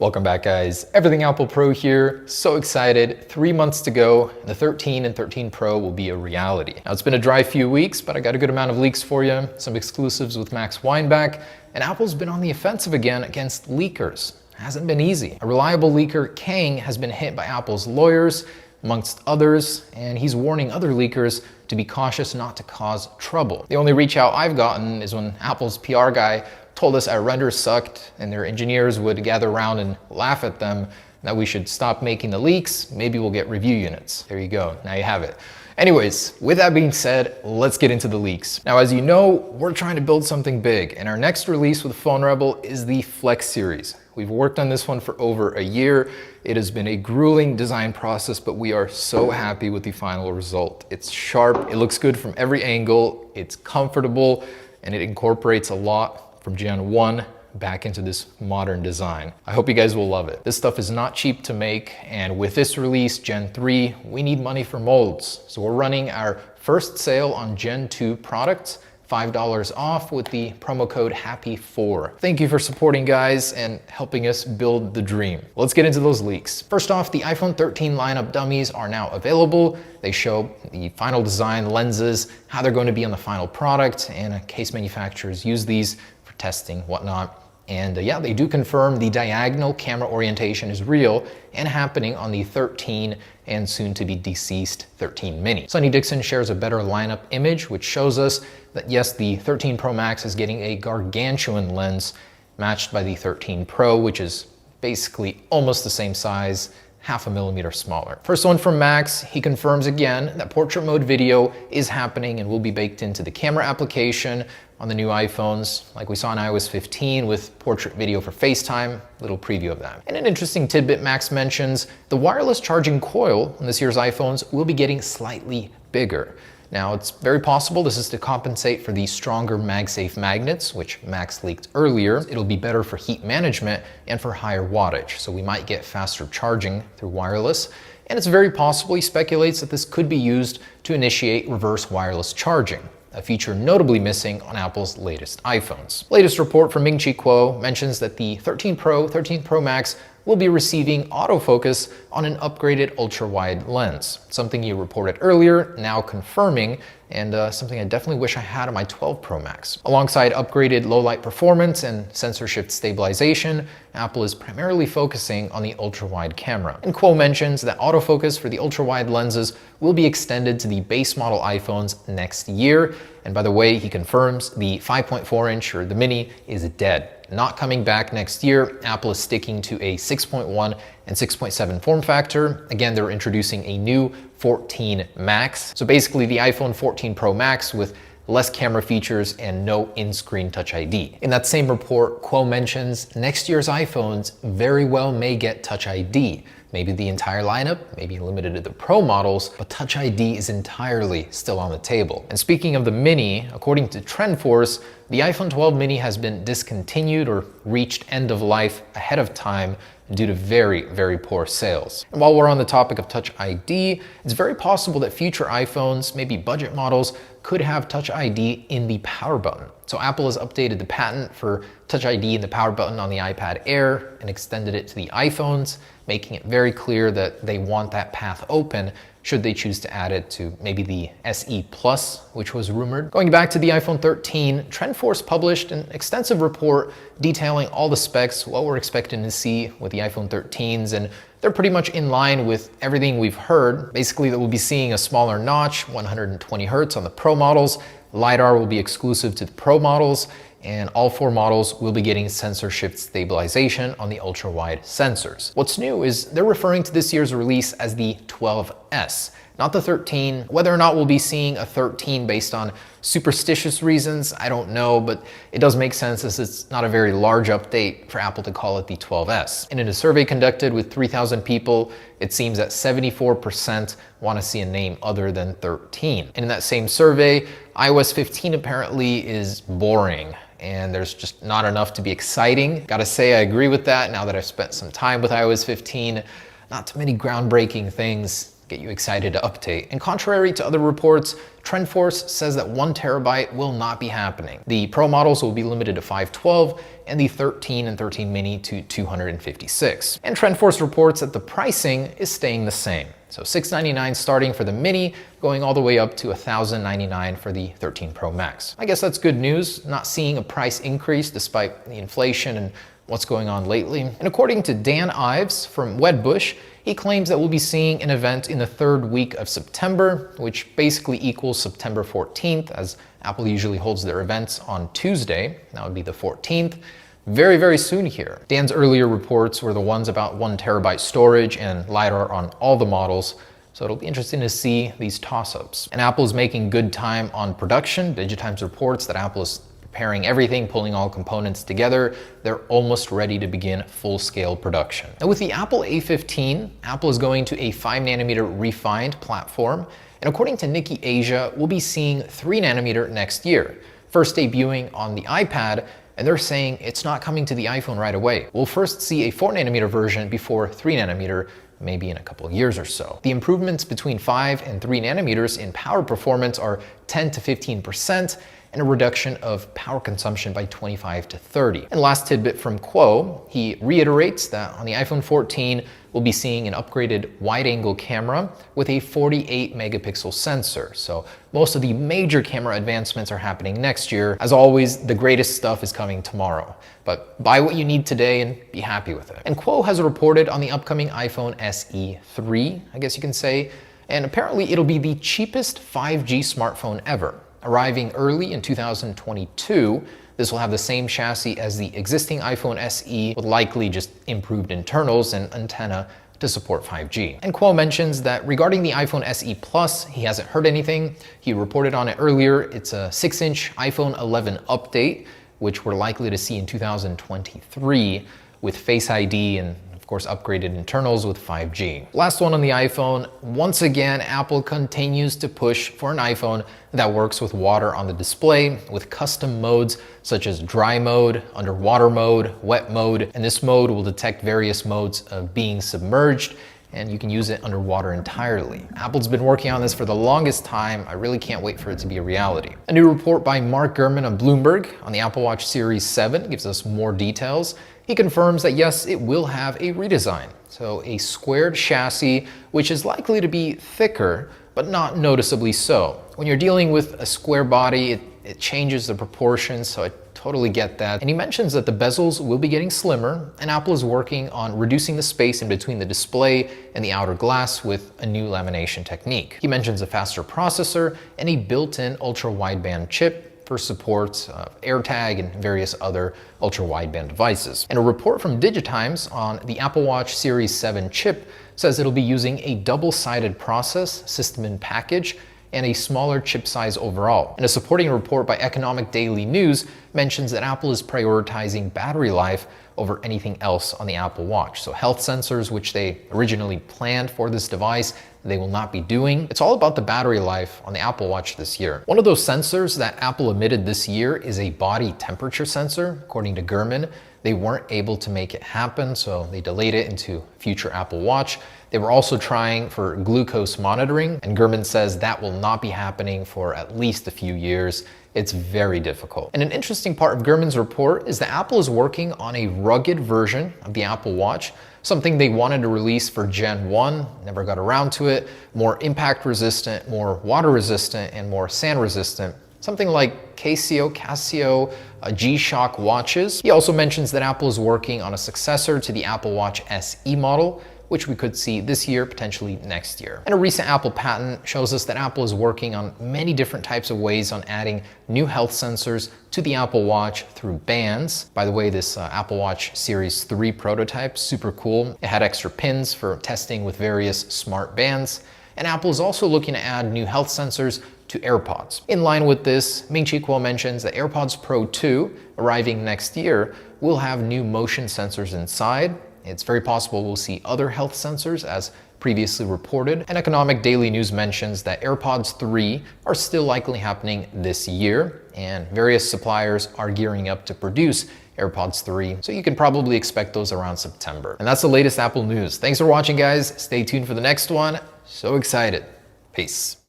Welcome back, guys. Everything Apple Pro here. So excited. 3 months to go. The 13 and 13 Pro will be a reality. Now, it's been a dry few weeks, but I got a good amount of leaks for you, some exclusives with Max Weinbach, and Apple's been on the offensive again against leakers. It hasn't been easy. A reliable leaker, Kang, has been hit by Apple's lawyers, amongst others, and he's warning other leakers to be cautious not to cause trouble. The only reach out I've gotten is when Apple's PR guy told us our renders sucked and their engineers would gather around and laugh at them, that we should stop making the leaks. Maybe we'll get review units. There you go, now you have it. Anyways, with that being said, let's get into the leaks. Now, as you know, we're trying to build something big, and our next release with Phone Rebel is the Flex series. We've worked on this one for over a year. It has been a grueling design process, but we are so happy with the final result. It's sharp, it looks good from every angle, it's comfortable, and it incorporates a lot from Gen 1 back into this modern design. I hope you guys will love it. This stuff is not cheap to make, and with this release, Gen 3, we need money for molds. So we're running our first sale on Gen 2 products, $5 off with the promo code HAPPY4. Thank you for supporting, guys, and helping us build the dream. Let's get into those leaks. First off, the iPhone 13 lineup dummies are now available. They show the final design, lenses, how they're going to be on the final product, and case manufacturers use these for testing, whatnot. And yeah, they do confirm the diagonal camera orientation is real and happening on the 13 and soon to be deceased 13 mini. Sonny Dixon shares a better lineup image, which shows us that yes, the 13 Pro Max is getting a gargantuan lens matched by the 13 Pro, which is basically almost the same size, half a millimeter smaller. First one from Max, he confirms again that portrait mode video is happening and will be baked into the camera application on the new iPhones, like we saw in iOS 15 with portrait video for FaceTime, little preview of that. And an interesting tidbit Max mentions, the wireless charging coil on this year's iPhones will be getting slightly bigger. Now, it's very possible this is to compensate for the stronger MagSafe magnets, which Max leaked earlier. It'll be better for heat management and for higher wattage, so we might get faster charging through wireless. And it's very possible, he speculates, that this could be used to initiate reverse wireless charging, a feature notably missing on Apple's latest iPhones. Latest report from Ming-Chi Kuo mentions that the 13 Pro, 13 Pro Max will be receiving autofocus on an upgraded ultra-wide lens. Something you reported earlier, now confirming, and something I definitely wish I had on my 12 Pro Max. Alongside upgraded low-light performance and sensor shift stabilization, Apple is primarily focusing on the ultra-wide camera. And Kuo mentions that autofocus for the ultra-wide lenses will be extended to the base model iPhones next year. And by the way, he confirms the 5.4-inch or the mini is dead. Not coming back next year. Apple is sticking to a 6.1 and 6.7 form factor. Again, they're introducing a new 14 Max. So basically the iPhone 14 Pro Max with less camera features and no in-screen Touch ID. In that same report, Kuo mentions next year's iPhones very well may get Touch ID. Maybe the entire lineup, maybe limited to the Pro models, but Touch ID is entirely still on the table. And speaking of the Mini, according to TrendForce, the iPhone 12 mini has been discontinued or reached end of life ahead of time due to very, very poor sales. And while we're on the topic of Touch ID, it's very possible that future iPhones, maybe budget models, could have Touch ID in the power button. So Apple has updated the patent for Touch ID in the power button on the iPad Air and extended it to the iPhones, making it very clear that they want that path open should they choose to add it to maybe the SE Plus, which was rumored. Going back to the iPhone 13, TrendForce published an extensive report detailing all the specs, what we're expecting to see with the iPhone 13s, and they're pretty much in line with everything we've heard. Basically, that we'll be seeing a smaller notch, 120 Hertz on the Pro models, LiDAR will be exclusive to the Pro models, and all 4 models will be getting sensor shift stabilization on the ultra-wide sensors. What's new is they're referring to this year's release as the 12S, not the 13. Whether or not we'll be seeing a 13 based on superstitious reasons, I don't know, but it does make sense as it's not a very large update for Apple to call it the 12S. And in a survey conducted with 3,000 people, it seems that 74% want to see a name other than 13. And in that same survey, iOS 15 apparently is boring, and there's just not enough to be exciting. Gotta say, I agree with that now that I've spent some time with iOS 15. Not too many groundbreaking things get you excited to update. And contrary to other reports, TrendForce says that 1 terabyte will not be happening. The Pro models will be limited to 512 and the 13 and 13 mini to 256. And TrendForce reports that the pricing is staying the same. So $699 starting for the mini, going all the way up to $1,099 for the 13 Pro Max. I guess that's good news, not seeing a price increase despite the inflation and what's going on lately. And according to Dan Ives from Wedbush, he claims that we'll be seeing an event in the 3rd week of September, which basically equals September 14th, as Apple usually holds their events on Tuesday. That would be the 14th. Very, very soon here. Dan's earlier reports were the ones about 1 terabyte storage and LiDAR on all the models, so it'll be interesting to see these toss-ups. And Apple is making good time on production. DigiTimes reports that Apple is preparing everything, pulling all components together. They're almost ready to begin full-scale production. Now with the Apple A15, Apple is going to a 5nm refined platform, and according to Nikkei Asia, we'll be seeing 3nm next year, first debuting on the iPad. And they're saying it's not coming to the iPhone right away. We'll first see a 4nm version before 3nm, maybe in a couple of years or so. The improvements between 5 and 3nm in power performance are 10 to 15%, and a reduction of power consumption by 25 to 30. And last tidbit from Kuo, he reiterates that on the iPhone 14, we'll be seeing an upgraded wide-angle camera with a 48 megapixel sensor. So most of the major camera advancements are happening next year. As always, the greatest stuff is coming tomorrow. But buy what you need today and be happy with it. And Kuo has reported on the upcoming iPhone SE 3, I guess you can say, and apparently it'll be the cheapest 5G smartphone ever. Arriving early in 2022, this will have the same chassis as the existing iPhone SE with likely just improved internals and antenna to support 5G. And Kuo mentions that regarding the iPhone SE Plus, he hasn't heard anything. He reported on it earlier. It's a 6-inch iPhone 11 update, which we're likely to see in 2023 with Face ID and of course upgraded internals with 5G. Last one on the iPhone, once again, Apple continues to push for an iPhone that works with water on the display with custom modes such as dry mode, underwater mode, wet mode, and this mode will detect various modes of being submerged, and you can use it underwater entirely. Apple's been working on this for the longest time. I really can't wait for it to be a reality. A new report by Mark Gurman on Bloomberg on the Apple Watch Series 7 gives us more details. He confirms that yes, it will have a redesign. So a squared chassis, which is likely to be thicker, but not noticeably so. When you're dealing with a square body, it changes the proportions, so I totally get that. And he mentions that the bezels will be getting slimmer, and Apple is working on reducing the space in between the display and the outer glass with a new lamination technique. He mentions a faster processor and a built-in ultra-wideband chip for support of AirTag and various other ultra-wideband devices. And a report from DigiTimes on the Apple Watch Series 7 chip says it'll be using a double-sided process system in package and a smaller chip size overall. And a supporting report by Economic Daily News mentions that Apple is prioritizing battery life over anything else on the Apple Watch. So health sensors, which they originally planned for this device, they will not be doing. It's all about the battery life on the Apple Watch this year. One of those sensors that Apple omitted this year is a body temperature sensor. According to Gurman, they weren't able to make it happen, so they delayed it into future Apple Watch. They were also trying for glucose monitoring, and Gurman says that will not be happening for at least a few years. It's very difficult. And an interesting part of Gurman's report is that Apple is working on a rugged version of the Apple Watch, something they wanted to release for Gen 1, never got around to it, more impact resistant, more water resistant, and more sand resistant. Something like Casio, G-Shock watches. He also mentions that Apple is working on a successor to the Apple Watch SE model, which we could see this year, potentially next year. And a recent Apple patent shows us that Apple is working on many different types of ways on adding new health sensors to the Apple Watch through bands. By the way, this Apple Watch Series 3 prototype, super cool. It had extra pins for testing with various smart bands. And Apple is also looking to add new health sensors to AirPods. In line with this, Ming-Chi Kuo mentions that AirPods Pro 2, arriving next year, will have new motion sensors inside. It's very possible we'll see other health sensors as previously reported. And Economic Daily News mentions that AirPods 3 are still likely happening this year, and various suppliers are gearing up to produce AirPods 3, so you can probably expect those around September. And that's the latest Apple news. Thanks for watching, guys. Stay tuned for the next one. So excited. Peace.